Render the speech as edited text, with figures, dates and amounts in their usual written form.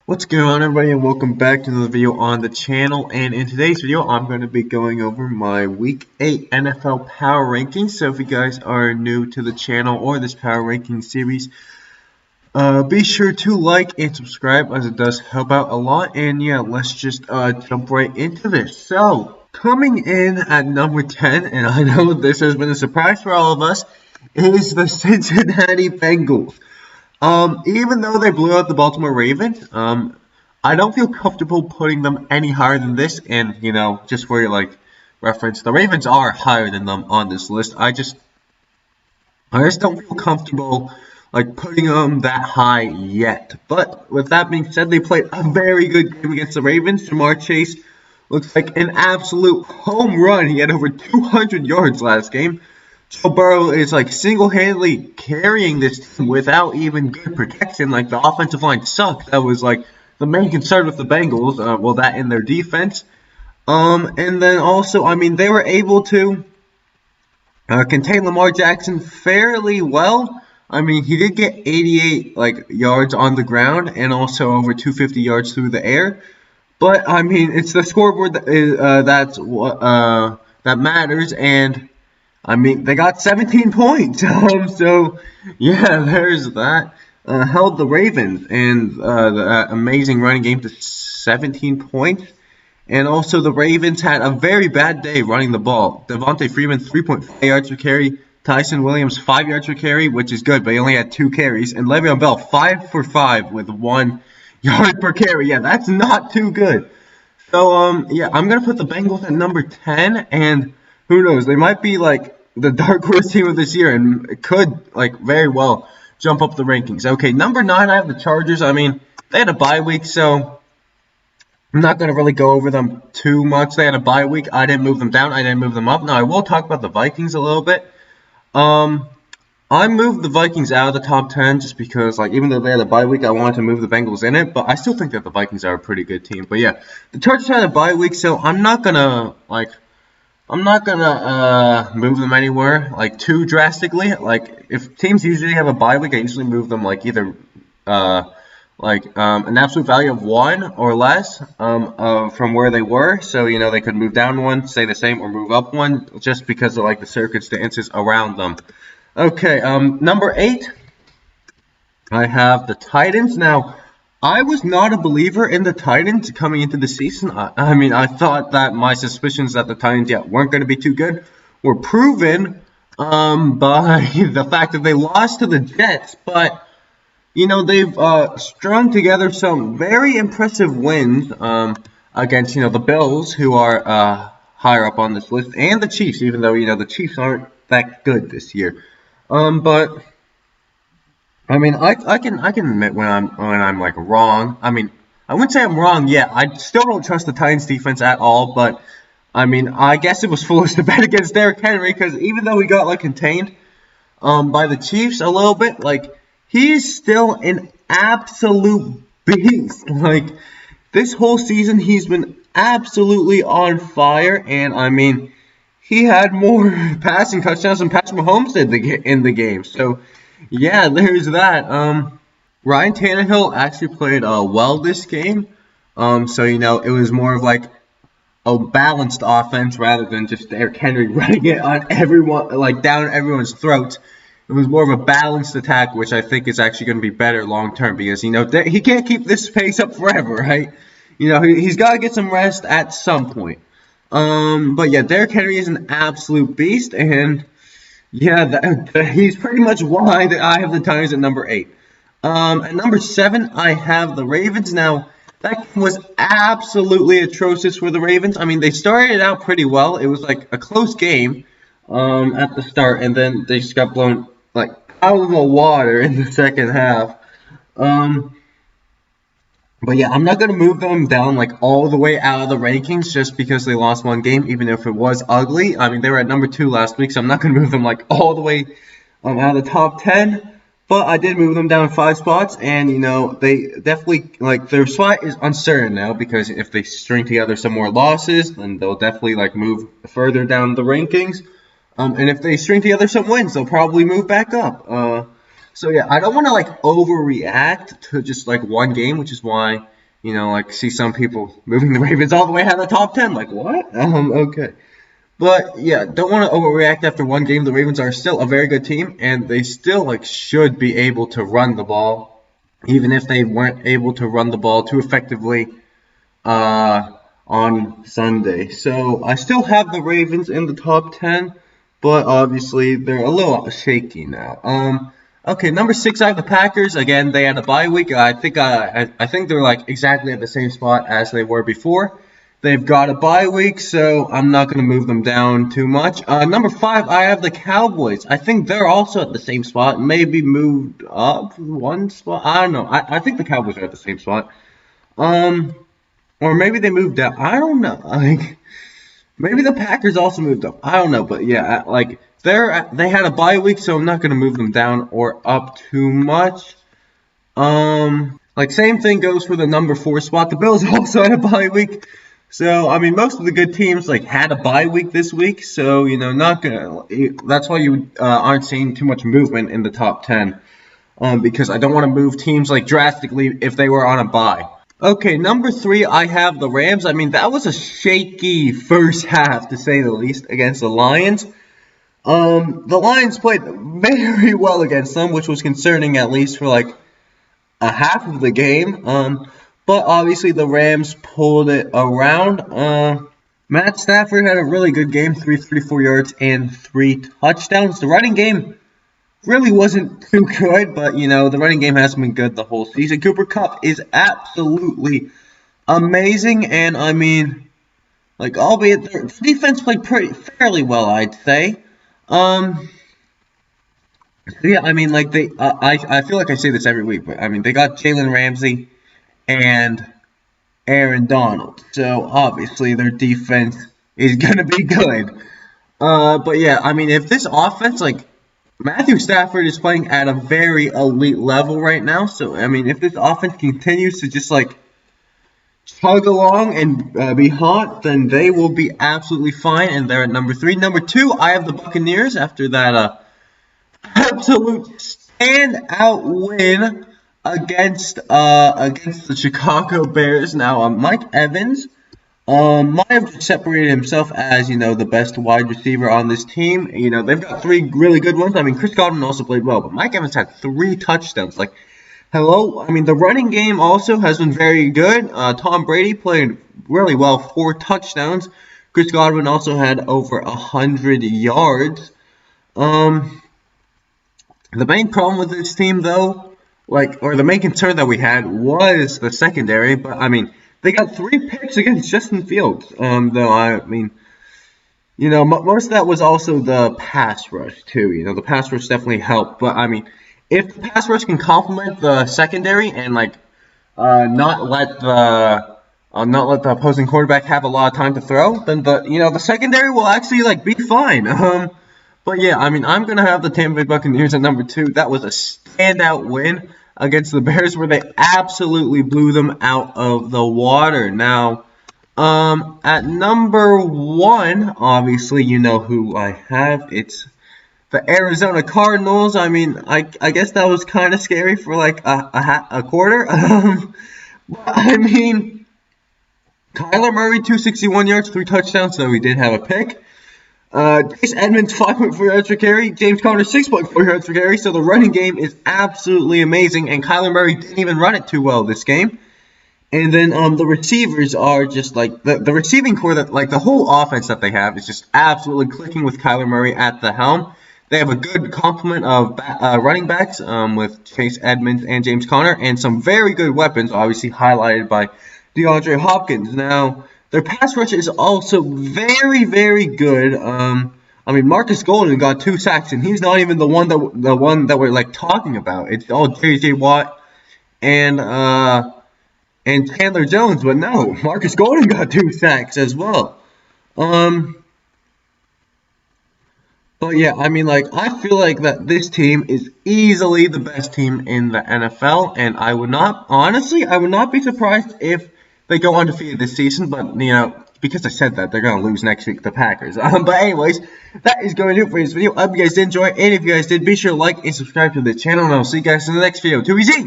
What's going on, everybody, and welcome back to another video on the channel. And in today's video, I'm going to be going over my Week 8 NFL Power Rankings. So if you guys are new to the channel or this Power Ranking series, be sure to like and subscribe, as it does help out a lot. And yeah, let's just jump right into this. So, coming in at number 10, and I know this has been a surprise for all of us, is the Cincinnati Bengals. Even though they blew out the Baltimore Ravens, I don't feel comfortable putting them any higher than this. And, just for your, reference, the Ravens are higher than them on this list. I just don't feel comfortable, putting them that high yet. But with that being said, they played a very good game against the Ravens. Jamar Chase looks like an absolute home run. He had over 200 yards last game. Joe Burrow is single-handedly carrying this team without even good protection. The offensive line sucked. That was the main concern with the Bengals. That in their defense. And then also, they were able to contain Lamar Jackson fairly well. He did get 88 yards on the ground and also over 250 yards through the air. But it's the scoreboard that's what that matters. And they got 17 points. So, yeah, there's that. Held the Ravens and the amazing running game to 17 points. And also, the Ravens had a very bad day running the ball. Devontae Freeman, 3.5 yards per carry. Tyson Williams, 5 yards per carry, which is good, but he only had 2 carries. And Le'Veon Bell, 5 for 5 with 1 yard per carry. Yeah, that's not too good. So, yeah, I'm going to put the Bengals at number 10. And who knows, they might be the dark horse team of this year, and it could very well jump up the rankings. Okay, number 9, I have the Chargers. They had a bye week, so I'm not going to really go over them too much. They had a bye week. I didn't move them down. I didn't move them up. Now, I will talk about the Vikings a little bit. I moved the Vikings out of the top 10 just because, even though they had a bye week, I wanted to move the Bengals in it. But I still think that the Vikings are a pretty good team. But, yeah, the Chargers had a bye week, so I'm not going to, move them anywhere, too drastically. If teams usually have a bye week, I usually move them, either, an absolute value of 1 or less, from where they were. So, they could move down 1, stay the same, or move up 1, just because of, the circumstances around them. Okay, number 8, I have the Titans. Now, I was not a believer in the Titans coming into the season. I thought that my suspicions that the Titans weren't going to be too good were proven by the fact that they lost to the Jets. But, they've strung together some very impressive wins against, the Bills, who are higher up on this list, and the Chiefs, even though, the Chiefs aren't that good this year. But I can admit when I'm wrong. I wouldn't say I'm wrong yet. I still don't trust the Titans defense at all. But I guess it was foolish to bet against Derrick Henry, because even though he got contained by the Chiefs a little bit, he's still an absolute beast. This whole season he's been absolutely on fire, and he had more passing touchdowns than Patrick Mahomes did in the game. So, yeah, there's that. Ryan Tannehill actually played well this game. So, it was more of a balanced offense rather than just Derrick Henry running it on everyone, down everyone's throats. It was more of a balanced attack, which I think is actually going to be better long term, because, he can't keep this pace up forever, right? He's got to get some rest at some point. But yeah, Derrick Henry is an absolute beast, and yeah, he's pretty much why I have the Titans at number 8. At number 7, I have the Ravens. Now, that was absolutely atrocious for the Ravens. They started out pretty well. It was a close game at the start, and then they just got blown out of the water in the second half. But yeah, I'm not going to move them down all the way out of the rankings just because they lost one game, even if it was ugly. They were at number 2 last week, so I'm not going to move them all the way out of the top 10. But I did move them down 5 spots, and they definitely their spot is uncertain now, because if they string together some more losses, then they'll definitely move further down the rankings. And if they string together some wins, they'll probably move back up. So yeah, I don't want to overreact to just one game, which is why You know, like see some people moving the Ravens all the way out of the top 10. Like what? Okay. But yeah, don't want to overreact after one game. The Ravens are still a very good team, and they still like should be able to run the ball, even if they weren't able to run the ball too effectively on Sunday. So I still have the Ravens in the top 10, but obviously they're a little shaky now. Okay, number 6, I have the Packers. Again, they had a bye week. I think they're like exactly at the same spot as they were before. They've got a bye week, so I'm not going to move them down too much. Number 5, I have the Cowboys. I think they're also at the same spot, maybe moved up one spot. I don't know. I think the Cowboys are at the same spot. Or maybe they moved down. I don't know. Like maybe the Packers also moved up. I don't know, but yeah, like they had a bye week, so I'm not going to move them down or up too much. Like same thing goes for the number 4 spot. The Bills also had a bye week. So, I mean, most of the good teams, like, had a bye week this week. So, you know, that's why you aren't seeing too much movement in the top 10. Because I don't want to move teams, like, drastically if they were on a bye. Okay, number 3, I have the Rams. I mean, that was a shaky first half, to say the least, against the Lions. The Lions played very well against them, which was concerning, at least for, like, a half of the game. But obviously the Rams pulled it around. Matt Stafford had a really good game, 334 yards and 3 touchdowns. The running game really wasn't too good, but you know, the running game hasn't been good the whole season. Cooper Kupp is absolutely amazing, and I mean, like, albeit their defense played fairly well, I'd say. Yeah, I mean, like I feel like I say this every week, but I mean, they got Jalen Ramsey and Aaron Donald. So obviously their defense is gonna be good. But yeah, I mean if this offense, like Matthew Stafford is playing at a very elite level right now. So I mean if this offense continues to just like chug along and be hot, then they will be absolutely fine. And they're at number 3. Number 2, I have the Buccaneers after that absolute standout win against the Chicago Bears. Now, Mike Evans might have separated himself as, you know, the best wide receiver on this team. You know, they've got 3 really good ones. I mean, Chris Godwin also played well, but Mike Evans had 3 touchdowns. Like, hello? I mean, the running game also has been very good. Tom Brady played really well, 4 touchdowns. Chris Godwin also had over 100 yards. The main problem with this team, though, or the main concern that we had was the secondary, but I mean, they got 3 picks against Justin Fields. Though I mean, you know, most of that was also the pass rush too. You know, the pass rush definitely helped, but I mean, if the pass rush can complement the secondary and not let the opposing quarterback have a lot of time to throw, then the secondary will actually be fine. But yeah, I mean, I'm gonna have the Tampa Bay Buccaneers at number 2. That was a standout win against the Bears where they absolutely blew them out of the water. Now, at number 1, obviously you know who I have. It's the Arizona Cardinals. I mean, I guess that was kind of scary for a quarter. But I mean, Kyler Murray 261 yards, 3 touchdowns, so he did have a pick. Chase Edmonds 5.4 yards per carry, James Conner 6.4 yards per carry. So the running game is absolutely amazing, and Kyler Murray didn't even run it too well this game. And then the receivers are just the receiving core that the whole offense that they have is just absolutely clicking with Kyler Murray at the helm. They have a good complement of running backs with Chase Edmonds and James Conner, and some very good weapons, obviously highlighted by DeAndre Hopkins. Now, their pass rush is also very, very good. I mean, Marcus Golden got 2 sacks, and he's not even the one that we're talking about. It's all J.J. Watt and Chandler Jones, but no, Marcus Golden got 2 sacks as well. But yeah, I mean, I feel like that this team is easily the best team in the NFL, and I would not be surprised if they go undefeated this season, but, you know, because I said that, they're going to lose next week to the Packers. But anyways, that is going to do it for this video. I hope you guys did enjoy, and if you guys did, be sure to like and subscribe to the channel, and I'll see you guys in the next video. Too easy!